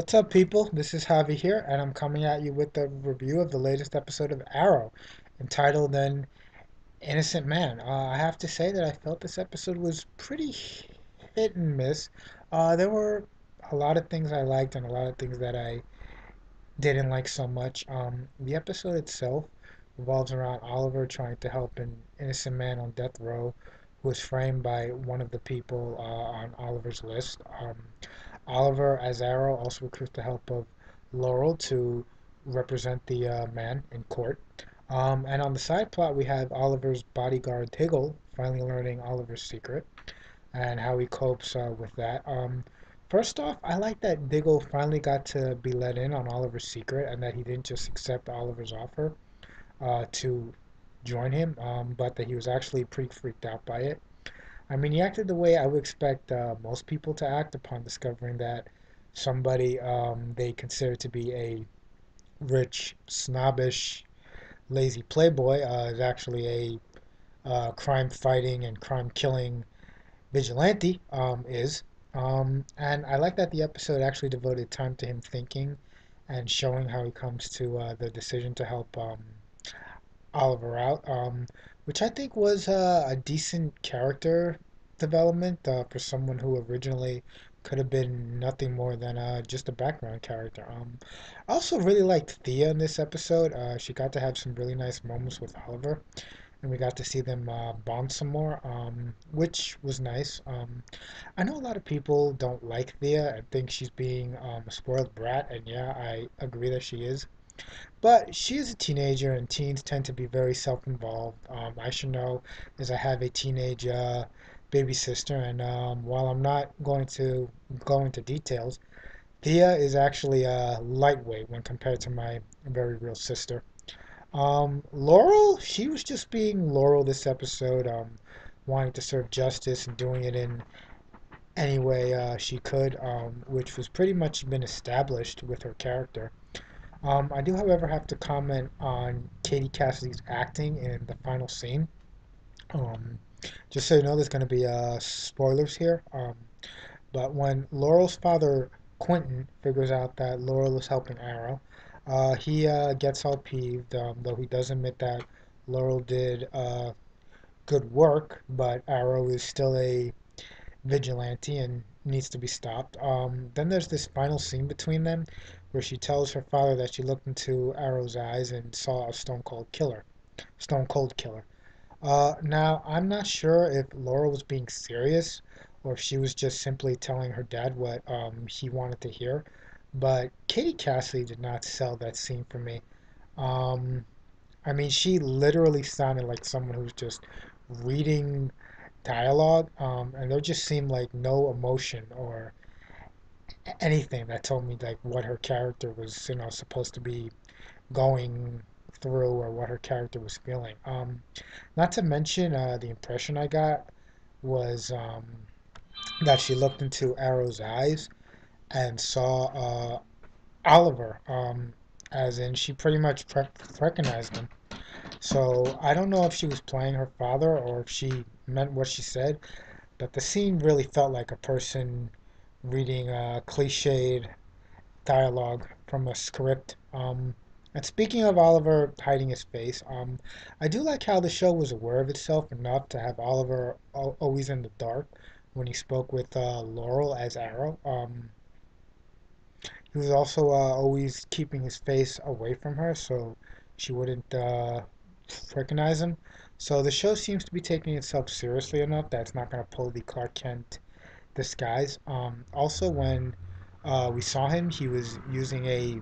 What's up, people? This is Javi here, and I'm coming at you with a review of the latest episode of Arrow, entitled An Innocent Man. I have to say that I felt this episode was pretty hit and miss. There were a lot of things I liked and a lot of things that I didn't like so much. The episode itself revolves around Oliver trying to help an innocent man on death row who was framed by one of the people on Oliver's list. Oliver, as Arrow, also recruits the help of Laurel to represent the man in court. And on the side plot, we have Oliver's bodyguard Tiggle finally learning Oliver's secret and how he copes with that. First off, I like that Diggle finally got to be let in on Oliver's secret and that he didn't just accept Oliver's offer to join him, but that he was actually pretty freaked out by it. I mean, he acted the way I would expect most people to act upon discovering that somebody they consider to be a rich, snobbish, lazy playboy is actually a crime-fighting and crime-killing vigilante and I like that the episode actually devoted time to him thinking and showing how he comes to the decision to help Oliver out, which I think was a decent character development for someone who originally could have been nothing more than just a background character. I also really liked Thea in this episode. She got to have some really nice moments with Oliver, and we got to see them bond some more, which was nice. I know a lot of people don't like Thea and think she's being a spoiled brat, and yeah, I agree that she is. But she is a teenager, and teens tend to be very self-involved. I should know, as I have a teenage baby sister, and while I'm not going to go into details, Thea is actually lightweight when compared to my very real sister. Laurel, she was just being Laurel this episode, wanting to serve justice and doing it in any way she could, which was pretty much been established with her character. I do, however, have to comment on Katie Cassidy's acting in the final scene. Um, just so you know, there's going to be spoilers here. But when Laurel's father, Quentin, figures out that Laurel is helping Arrow, he gets all peeved, though he does admit that Laurel did good work, but Arrow is still a vigilante and needs to be stopped. Then there's this final scene between them where she tells her father that she looked into Arrow's eyes and saw a stone cold killer. Stone cold killer. Now, I'm not sure if Laura was being serious or if she was just simply telling her dad what he wanted to hear. But Katie Cassidy did not sell that scene for me. Um, I mean, she literally sounded like someone who's just reading dialogue, and there just seemed like no emotion or anything that told me like what her character was, supposed to be going through or what her character was feeling. Not to mention, the impression I got was that she looked into Arrow's eyes and saw Oliver, as in she pretty much recognized him. So I don't know if she was playing her father or if she meant what she said, but the scene really felt like a person reading cliched dialogue from a script. And speaking of Oliver hiding his face, I do like how the show was aware of itself enough to have Oliver always in the dark when he spoke with Laurel as Arrow. He was also always keeping his face away from her so she wouldn't recognize him. So the show seems to be taking itself seriously enough that it's not going to pull the Clark Kent disguise. Also, when we saw him, he was using a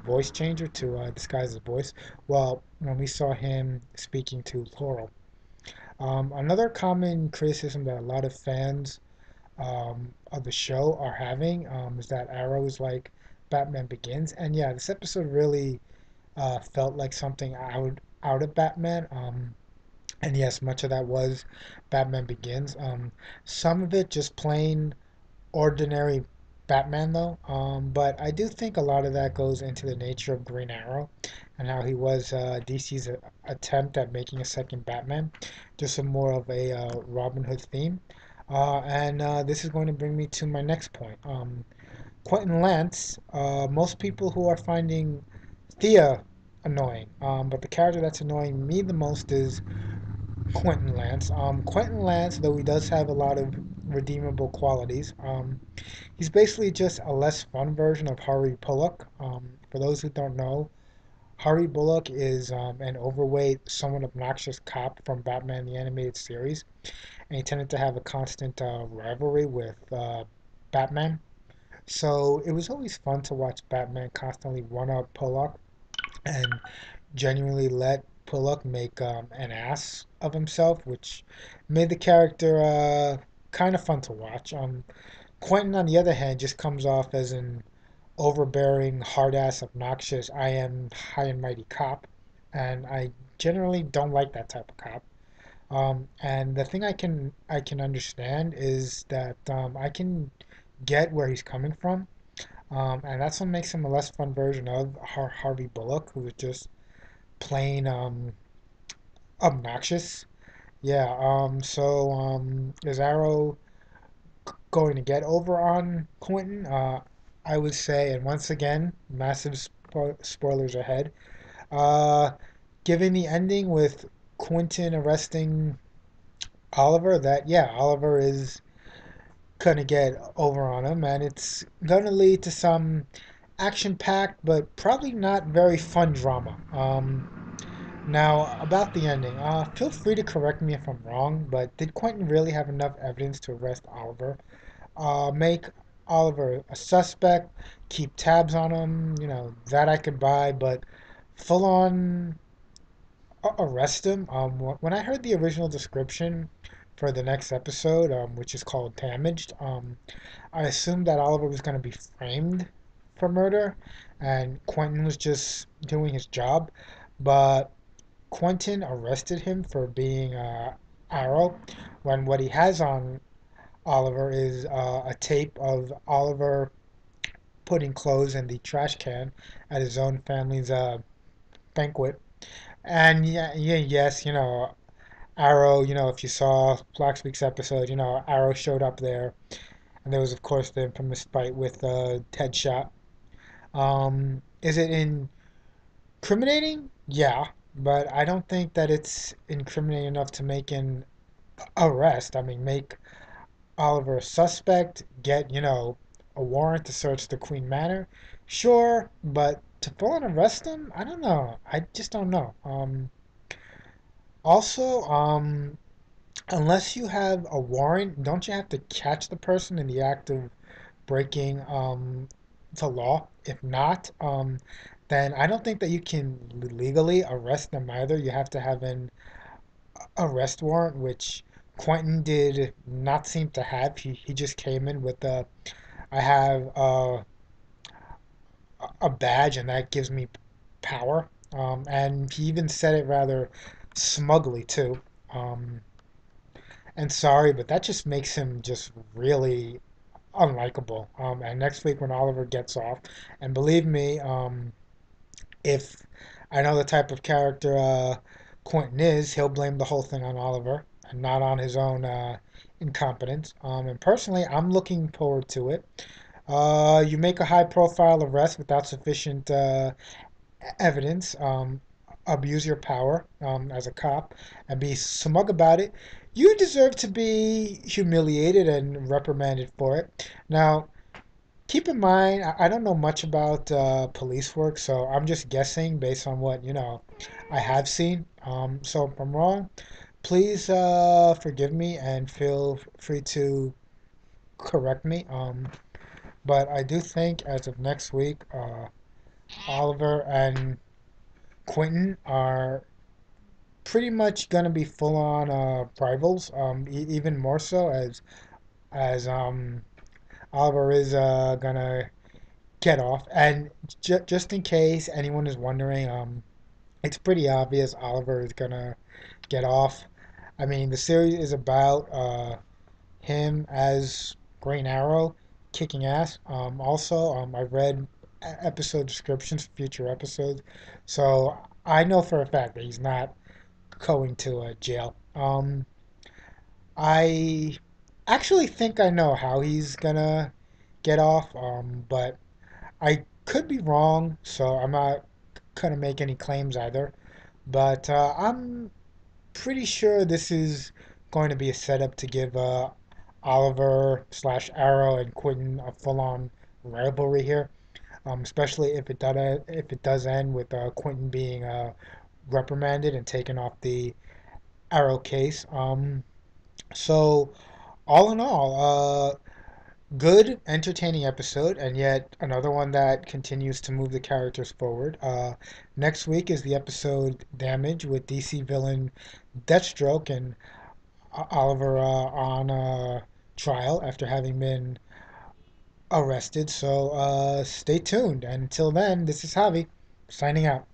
voice changer to disguise his voice. Well, when we saw him speaking to Laurel. Another common criticism that a lot of fans of the show are having is that Arrow is like Batman Begins. And yeah, this episode really felt like something out of Batman. And yes, much of that was Batman Begins. Some of it just plain ordinary Batman though. But I do think a lot of that goes into the nature of Green Arrow and how he was DC's attempt at making a second Batman, just a more of a Robin Hood theme. And this is going to bring me to my next point. Quentin Lance, most people who are finding Thea annoying, but the character that's annoying me the most is Quentin Lance. Quentin Lance, though he does have a lot of redeemable qualities, he's basically just a less fun version of Harvey Bullock. For those who don't know, Harvey Bullock is an overweight, somewhat obnoxious cop from Batman the Animated Series, and he tended to have a constant rivalry with Batman. So it was always fun to watch Batman constantly one up Bullock and genuinely let Bullock make an ass of himself, which made the character kind of fun to watch. Quentin, on the other hand, just comes off as an overbearing, hard ass, obnoxious, I am high and mighty cop, and I generally don't like that type of cop. And the thing I can understand is that I can get where he's coming from, and that's what makes him a less fun version of Harvey Bullock, who is just plain obnoxious. Yeah. Is Arrow going to get over on Quentin? I would say, and once again, massive spoilers ahead. Uh, Given the ending with Quentin arresting Oliver, that yeah, Oliver is gonna get over on him, and it's gonna lead to some action-packed but probably not very fun drama. Now, about the ending, feel free to correct me if I'm wrong, but did Quentin really have enough evidence to arrest Oliver? Make Oliver a suspect, keep tabs on him, that I could buy, but full on arrest him? When I heard the original description for the next episode, which is called Damaged, I assumed that Oliver was going to be framed for murder and Quentin was just doing his job, but Quentin arrested him for being Arrow when what he has on Oliver is a tape of Oliver putting clothes in the trash can at his own family's banquet. And yeah, yeah, yes, Arrow, if you saw last week's episode, Arrow showed up there. And there was, of course, the infamous fight with Deadshot. Is it incriminating? Yeah, but I don't think that it's incriminating enough to make an arrest. I mean, make Oliver a suspect, get, a warrant to search the Queen Manor. Sure, but to full on arrest him? I don't know. I just don't know. Also, unless you have a warrant, don't you have to catch the person in the act of breaking the law? If not, then I don't think that you can legally arrest them either. You have to have an arrest warrant, which Quentin did not seem to have. He just came in with I have a badge and that gives me power. And he even said it rather smugly too. Um, and sorry, but that just makes him just really unlikable. And next week when Oliver gets off, and believe me, if I know the type of character Quentin is, he'll blame the whole thing on Oliver and not on his own incompetence. And personally, I'm looking forward to it. You make a high-profile arrest without sufficient evidence. Abuse your power as a cop and be smug about it. You deserve to be humiliated and reprimanded for it. Now, keep in mind, I don't know much about police work, so I'm just guessing based on what, I have seen. So if I'm wrong, please forgive me and feel free to correct me. But I do think as of next week, Oliver and Quentin are pretty much gonna be full on rivals. Even more so as Oliver is gonna get off. And just in case anyone is wondering, it's pretty obvious Oliver is gonna get off. I mean, the series is about him as Green Arrow kicking ass. Also, I read episode descriptions for future episodes, so I know for a fact that he's not going to jail. I actually think I know how he's gonna get off, but I could be wrong, so I'm not gonna make any claims either. But I'm pretty sure this is going to be a setup to give Oliver slash Arrow and Quentin a full-on rivalry here. Especially if it does end with Quentin being reprimanded and taken off the Arrow case. So all in all, good, entertaining episode, and yet another one that continues to move the characters forward. Next week is the episode Damage with DC villain Deathstroke and Oliver on trial after having been arrested. So stay tuned. And until then, this is Javi signing out.